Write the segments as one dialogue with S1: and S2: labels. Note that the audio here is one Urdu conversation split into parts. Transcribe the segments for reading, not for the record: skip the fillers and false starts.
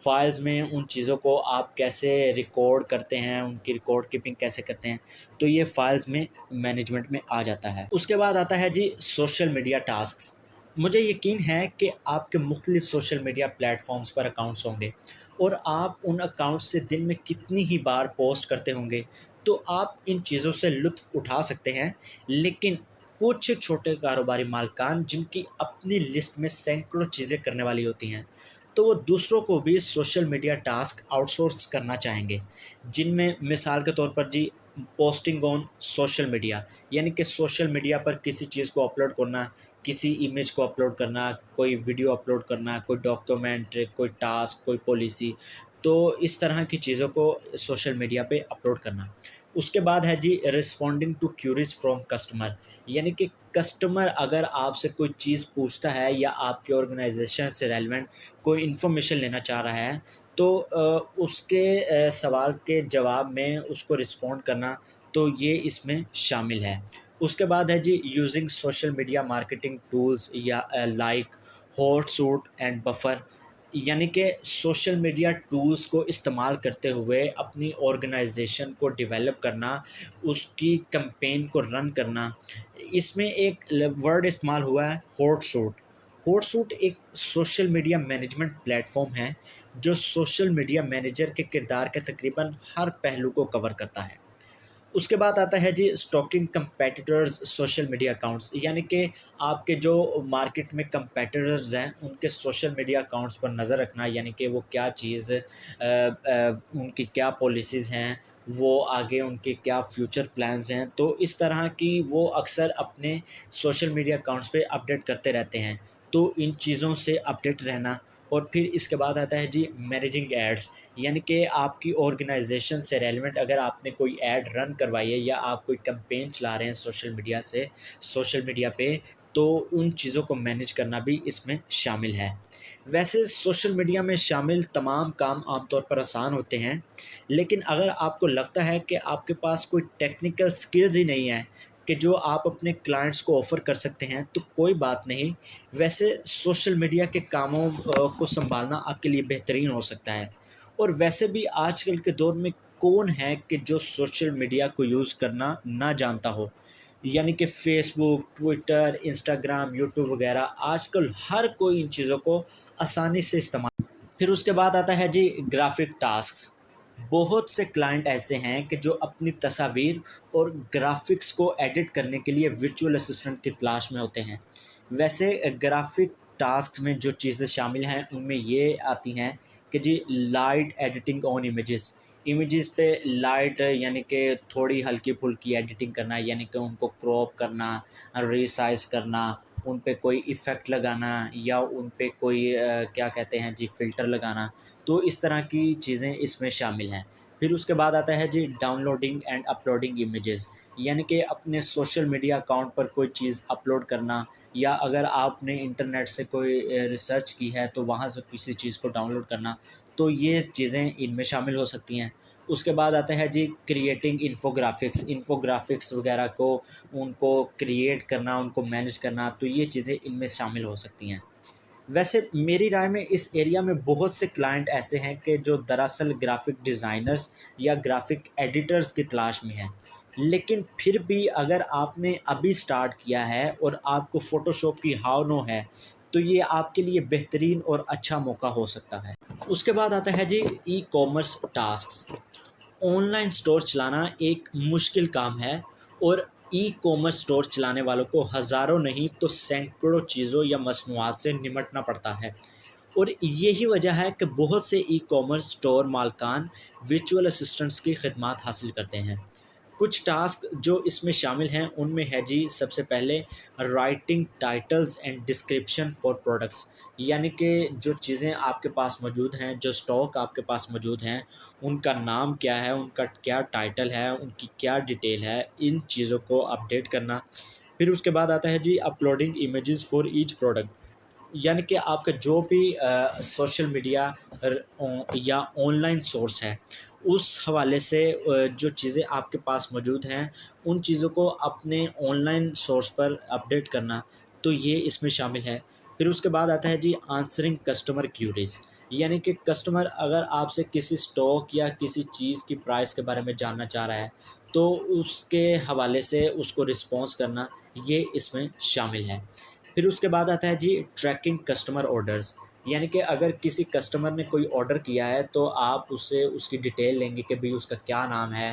S1: فائلز میں ان چیزوں کو آپ کیسے ریکارڈ کرتے ہیں، ان کی ریکارڈ کیپنگ کیسے کرتے ہیں، تو یہ فائلز میں مینجمنٹ میں آ جاتا ہے۔ اس کے بعد آتا ہے جی سوشل میڈیا ٹاسکس۔ مجھے یقین ہے کہ آپ کے مختلف سوشل میڈیا پلیٹ فارمز پر اکاؤنٹس ہوں گے، اور آپ ان اکاؤنٹس سے دن میں کتنی ہی بار پوسٹ کرتے ہوں گے، تو آپ ان چیزوں سے لطف اٹھا سکتے ہیں۔ لیکن کچھ چھوٹے کاروباری مالکان جن کی اپنی لسٹ میں سینکڑوں چیزیں کرنے والی ہوتی ہیں، تو وہ دوسروں کو بھی social media task out source کرنا چاہیں گے، جن میں مثال کے طور پر جی پوسٹنگ آن سوشل میڈیا، یعنی کہ سوشل میڈیا پر کسی چیز کو اپلوڈ کرنا، کسی امیج کو اپلوڈ کرنا، کوئی ویڈیو اپلوڈ کرنا، کوئی ڈاکیومنٹ، کوئی ٹاسک، کوئی پالیسی، تو اس طرح کی چیزوں کو سوشل میڈیا پہ اپلوڈ کرنا۔ اس کے بعد ہے جی responding to queries from customer, یعنی کہ کسٹمر اگر آپ سے کوئی چیز پوچھتا ہے یا آپ کے آرگنائزیشن سے ریلیونٹ کوئی انفارمیشن لینا چاہ رہا ہے، تو اس کے سوال کے جواب میں اس کو رسپونڈ کرنا، تو یہ اس میں شامل ہے۔ اس کے بعد ہے جی using social media marketing tools یا like Hootsuite and Buffer, یعنی کہ سوشل میڈیا ٹولز کو استعمال کرتے ہوئے اپنی آرگنائزیشن کو ڈیولپ کرنا، اس کی کمپین کو رن کرنا۔ اس میں ایک ورڈ استعمال ہوا ہے ہاٹ سوٹ۔ ہاٹ سوٹ ایک social media management plate form ہے جو سوشل میڈیا مینیجر کے کردار کے تقریباً ہر پہلو کو کور کرتا ہے۔ اس کے بعد آتا ہے جی stalking competitors social media accounts, یعنی کہ آپ کے جو مارکیٹ میں کمپیٹیٹرز ہیں ان کے سوشل میڈیا اکاؤنٹس پر نظر رکھنا، یعنی کہ وہ کیا چیز ان کی کیا پالیسیز ہیں، وہ آگے ان کے کیا فیوچر پلانز ہیں، تو اس طرح کی وہ اکثر اپنے سوشل میڈیا اکاؤنٹس پہ اپڈیٹ کرتے رہتے ہیں، تو ان چیزوں سے اپڈیٹ رہنا۔ اور پھر اس کے بعد آتا ہے جی مینیجنگ ایڈس، یعنی کہ آپ کی آرگنائزیشن سے ریلیونٹ اگر آپ نے کوئی ایڈ رن کروائی ہے یا آپ کوئی کمپین چلا رہے ہیں سوشل میڈیا پہ، تو ان چیزوں کو مینیج کرنا بھی اس میں شامل ہے۔ ویسے سوشل میڈیا میں شامل تمام کام عام طور پر آسان ہوتے ہیں، لیکن اگر آپ کو لگتا ہے کہ آپ کے پاس کوئی ٹیکنیکل سکلز ہی نہیں ہے کہ جو آپ اپنے کلائنٹس کو آفر کر سکتے ہیں، تو کوئی بات نہیں۔ ویسے سوشل میڈیا کے کاموں کو سنبھالنا آپ کے لیے بہترین ہو سکتا ہے۔ اور ویسے بھی آج کل کے دور میں کون ہے کہ جو سوشل میڈیا کو یوز کرنا نہ جانتا ہو، یعنی کہ فیس بک، ٹویٹر، انسٹاگرام، یوٹیوب وغیرہ، آج کل ہر کوئی ان چیزوں کو آسانی سے استعمال۔ پھر اس کے بعد آتا ہے جی گرافک ٹاسکس۔ بہت سے کلائنٹ ایسے ہیں کہ جو اپنی تصاویر اور گرافکس کو ایڈٹ کرنے کے لیے ورچوئل اسسٹنٹ کی تلاش میں ہوتے ہیں۔ ویسے گرافک ٹاسک میں جو چیزیں شامل ہیں ان میں یہ آتی ہیں کہ جی لائٹ ایڈیٹنگ آن امیجز پہ لائٹ، یعنی کہ تھوڑی ہلکی پھلکی ایڈیٹنگ کرنا، یعنی کہ ان کو کراپ کرنا، ریسائز کرنا، ان پہ کوئی ایفیکٹ لگانا، یا ان پہ کوئی کیا کہتے ہیں جی فلٹر لگانا، تو اس طرح کی چیزیں اس میں شامل ہیں۔ پھر اس کے بعد آتا ہے جی downloading and uploading images, یعنی کہ اپنے سوشل میڈیا اکاؤنٹ پر کوئی چیز اپلوڈ کرنا، یا اگر آپ نے انٹرنیٹ سے کوئی ریسرچ کی ہے تو وہاں سے کسی چیز کو ڈاؤن لوڈ کرنا، تو یہ چیزیں ان میں شامل ہو سکتی ہیں۔ اس کے بعد آتا ہے جی کریٹنگ انفوگرافکس وغیرہ کو، ان کو کریٹ کرنا، ان کو مینیج کرنا، تو یہ چیزیں ان میں شامل ہو سکتی ہیں۔ ویسے میری رائے میں اس ایریا میں بہت سے کلائنٹ ایسے ہیں کہ جو دراصل گرافک ڈیزائنرز یا گرافک ایڈیٹرز کی تلاش میں ہیں، لیکن پھر بھی اگر آپ نے ابھی سٹارٹ کیا ہے اور آپ کو فوٹو شاپ کی ہاؤ نو ہے، تو یہ آپ کے لیے بہترین اور اچھا موقع ہو سکتا ہے۔ اس کے بعد آتا ہے جی e commerce tasks. Online store چلانا ایک مشکل کام ہے، اور ای کامرس سٹور چلانے والوں کو ہزاروں نہیں تو سینکڑوں چیزوں یا مصنوعات سے نمٹنا پڑتا ہے، اور یہی وجہ ہے کہ بہت سے ای کامرس سٹور مالکان ورچوئل اسسٹنٹس کی خدمات حاصل کرتے ہیں۔ کچھ ٹاسک جو اس میں شامل ہیں ان میں ہے جی سب سے پہلے writing titles and description for products, یعنی کہ جو چیزیں آپ کے پاس موجود ہیں، جو سٹاک آپ کے پاس موجود ہیں، ان کا نام کیا ہے، ان کا کیا ٹائٹل ہے، ان کی کیا ڈیٹیل ہے، ان چیزوں کو اپڈیٹ کرنا۔ پھر اس کے بعد آتا ہے جی uploading images for each product, یعنی کہ آپ کا جو بھی سوشل میڈیا یا آن لائن سورس ہے، اس حوالے سے جو چیزیں آپ کے پاس موجود ہیں ان چیزوں کو اپنے on line source per update کرنا، تو یہ اس میں شامل ہے۔ پھر اس کے بعد آتا ہے جی آنسرنگ کسٹمر کیوریز، یعنی کہ کسٹمر اگر آپ سے کسی اسٹاک یا کسی چیز کی پرائس کے بارے میں جاننا چاہ رہا ہے تو اس کے حوالے سے اس کو رسپانس کرنا یہ اس میں شامل ہے۔ پھر اس کے بعد آتا ہے جی ٹریکنگ کسٹمر آرڈرز، یعنی کہ اگر کسی کسٹمر نے کوئی آرڈر کیا ہے تو آپ اس سے اس کی ڈیٹیل لیں گے کہ بھئی اس کا کیا نام ہے،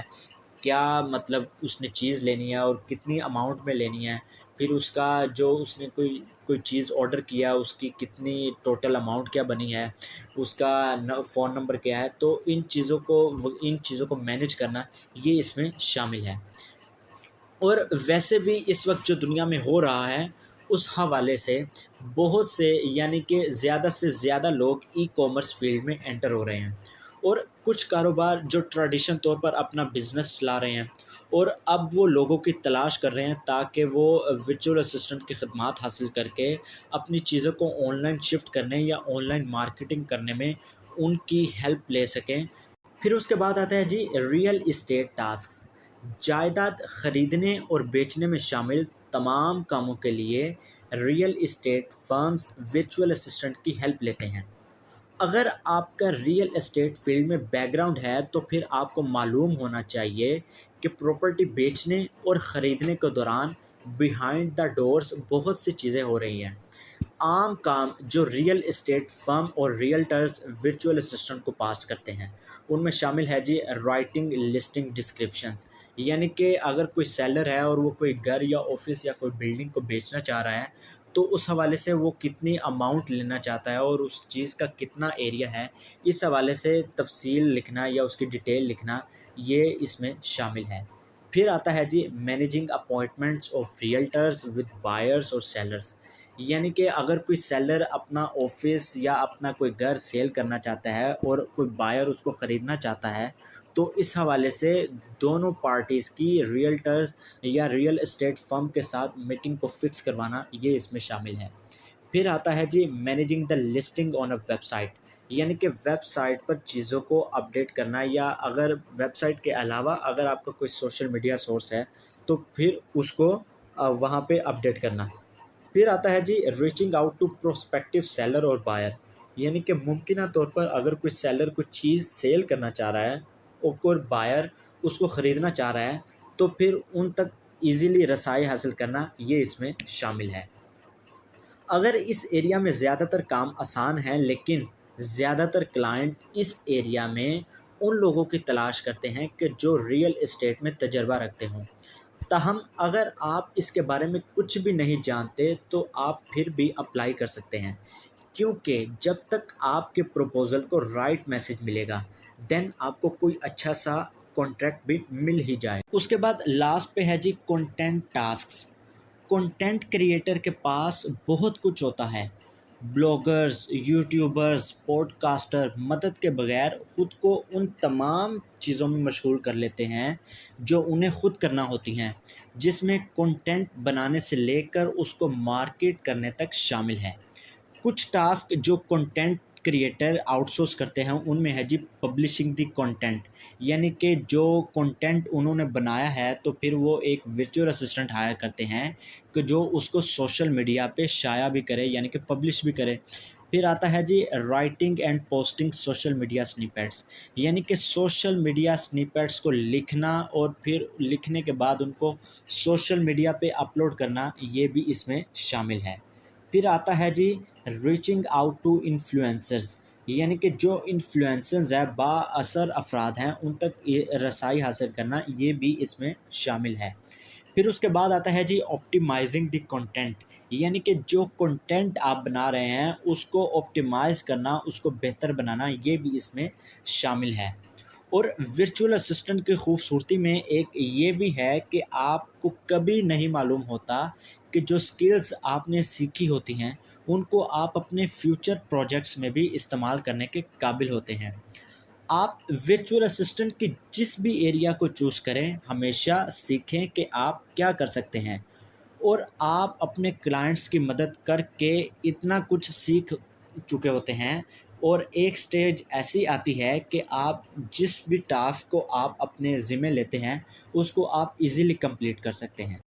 S1: کیا مطلب اس نے چیز لینی ہے اور کتنی اماؤنٹ میں لینی ہے، پھر اس کا جو اس نے کوئی چیز آرڈر کیا اس کی کتنی ٹوٹل اماؤنٹ کیا بنی ہے، اس کا فون نمبر کیا ہے، تو ان چیزوں کو مینیج کرنا یہ اس میں شامل ہے۔ اور ویسے بھی اس وقت جو دنیا میں ہو رہا ہے اس حوالے سے بہت سے یعنی کہ زیادہ سے زیادہ لوگ ای کامرس فیلڈ میں انٹر ہو رہے ہیں، اور کچھ کاروبار جو ٹریڈیشنل طور پر اپنا بزنس چلا رہے ہیں اور اب وہ لوگوں کی تلاش کر رہے ہیں تاکہ وہ ورچوئل اسسٹنٹ کی خدمات حاصل کر کے اپنی چیزوں کو آن لائن شفٹ کرنے یا آن لائن مارکیٹنگ کرنے میں ان کی ہیلپ لے سکیں۔ پھر اس کے بعد آتا ہے جی ریئل اسٹیٹ ٹاسکس، جائیداد خریدنے اور بیچنے میں شامل تمام کاموں کے لیے real estate firms virtual assistant کی ہیلپ لیتے ہیں۔ اگر آپ کا ریئل اسٹیٹ فیلڈ میں بیک گراؤنڈ ہے تو پھر آپ کو معلوم ہونا چاہیے کہ پراپرٹی بیچنے اور خریدنے کے دوران بیہائنڈ دا ڈورز بہت سی چیزیں ہو رہی ہیں۔ عام کام جو ریئل اسٹیٹ فرم اور ریئلٹرز ورچوئل اسسٹنٹ کو پاس کرتے ہیں ان میں شامل ہے جی رائٹنگ لسٹنگ ڈسکرپشنز، یعنی کہ اگر کوئی سیلر ہے اور وہ کوئی گھر یا آفس یا کوئی بلڈنگ کو بیچنا چاہ رہا ہے تو اس حوالے سے وہ کتنی اماؤنٹ لینا چاہتا ہے اور اس چیز کا کتنا ایریا ہے، اس حوالے سے تفصیل لکھنا یا اس کی ڈیٹیل لکھنا یہ اس میں شامل ہے۔ پھر آتا ہے جی managing appointments of realtors with buyers اور سیلرز، یعنی کہ اگر کوئی سیلر اپنا آفس یا اپنا کوئی گھر سیل کرنا چاہتا ہے اور کوئی بائر اس کو خریدنا چاہتا ہے تو اس حوالے سے دونوں پارٹیز کی ریئلٹرز یا ریئل اسٹیٹ فرم کے ساتھ میٹنگ کو فکس کروانا یہ اس میں شامل ہے۔ پھر آتا ہے جی managing the listing on a website, یعنی کہ ویب سائٹ پر چیزوں کو اپڈیٹ کرنا، یا اگر ویب سائٹ کے علاوہ اگر آپ کا کوئی سوشل میڈیا سورس ہے تو پھر اس کو وہاں پہ اپڈیٹ کرنا۔ پھر آتا ہے جی reaching out to prospective seller اور بائر، یعنی کہ ممکنہ طور پر اگر کوئی سیلر کوئی چیز سیل کرنا چاہ رہا ہے اور کوئی بائر اس کو خریدنا چاہ رہا ہے تو پھر ان تک ایزیلی رسائی حاصل کرنا یہ اس میں شامل ہے۔ اگر اس ایریا میں زیادہ تر کام آسان ہیں لیکن زیادہ تر کلائنٹ اس ایریا میں ان لوگوں کی تلاش کرتے ہیں کہ جو ریئل اسٹیٹ میں تجربہ رکھتے ہوں، تاہم اگر آپ اس کے بارے میں کچھ بھی نہیں جانتے تو آپ پھر بھی اپلائی کر سکتے ہیں، کیونکہ جب تک آپ کے پروپوزل کو رائٹ میسج ملے گا دین آپ کو کوئی اچھا سا کانٹریکٹ بھی مل ہی جائے۔ اس کے بعد لاسٹ پہ ہے جی کنٹینٹ ٹاسکس۔ کنٹینٹ کریئٹر کے پاس بہت کچھ ہوتا ہے، بلاگرز، یوٹیوبرز، پوڈ کاسٹر مدد کے بغیر خود کو ان تمام چیزوں میں مشغول کر لیتے ہیں جو انہیں خود کرنا ہوتی ہیں، جس میں کنٹینٹ بنانے سے لے کر اس کو مارکیٹ کرنے تک شامل ہے۔ کچھ ٹاسک جو کنٹینٹ کریئٹر آؤٹ سورس کرتے ہیں ان میں ہے جی پبلشنگ دی کنٹینٹ، یعنی کہ جو کنٹینٹ انہوں نے بنایا ہے تو پھر وہ ایک ورچوئل اسسٹنٹ ہائر کرتے ہیں کہ جو اس کو سوشل میڈیا پہ شائع بھی کرے یعنی کہ پبلش بھی کرے۔ پھر آتا ہے جی writing and posting social media snippets, یعنی کہ سوشل میڈیا سنیپیٹس کو لکھنا اور پھر لکھنے کے بعد ان کو سوشل میڈیا پہ اپلوڈ کرنا یہ بھی اس میں شامل ہے۔ پھر آتا ہے جی ریچنگ آؤٹ ٹو انفلوئنسرز، یعنی کہ جو انفلوئنسرز ہیں با اثر افراد ہیں ان تک رسائی حاصل کرنا یہ بھی اس میں شامل ہے۔ پھر اس کے بعد آتا ہے جی آپٹیمائزنگ دی کنٹینٹ، یعنی کہ جو کنٹینٹ آپ بنا رہے ہیں اس کو آپٹیمائز کرنا، اس کو بہتر بنانا یہ بھی اس میں شامل ہے۔ اور ورچوئل اسسٹنٹ کی خوبصورتی میں ایک یہ بھی ہے کہ آپ کو کبھی نہیں معلوم ہوتا کہ جو سکلز آپ نے سیکھی ہوتی ہیں ان کو آپ اپنے فیوچر پروجیکٹس میں بھی استعمال کرنے کے قابل ہوتے ہیں۔ آپ ورچوئل اسسٹنٹ کی جس بھی ایریا کو چوز کریں ہمیشہ سیکھیں کہ آپ کیا کر سکتے ہیں، اور آپ اپنے کلائنٹس کی مدد کر کے اتنا کچھ سیکھ چکے ہوتے ہیں، اور ایک سٹیج ایسی آتی ہے کہ آپ جس بھی ٹاسک کو آپ اپنے ذمہ لیتے ہیں اس کو آپ ایزیلی کمپلیٹ کر سکتے ہیں۔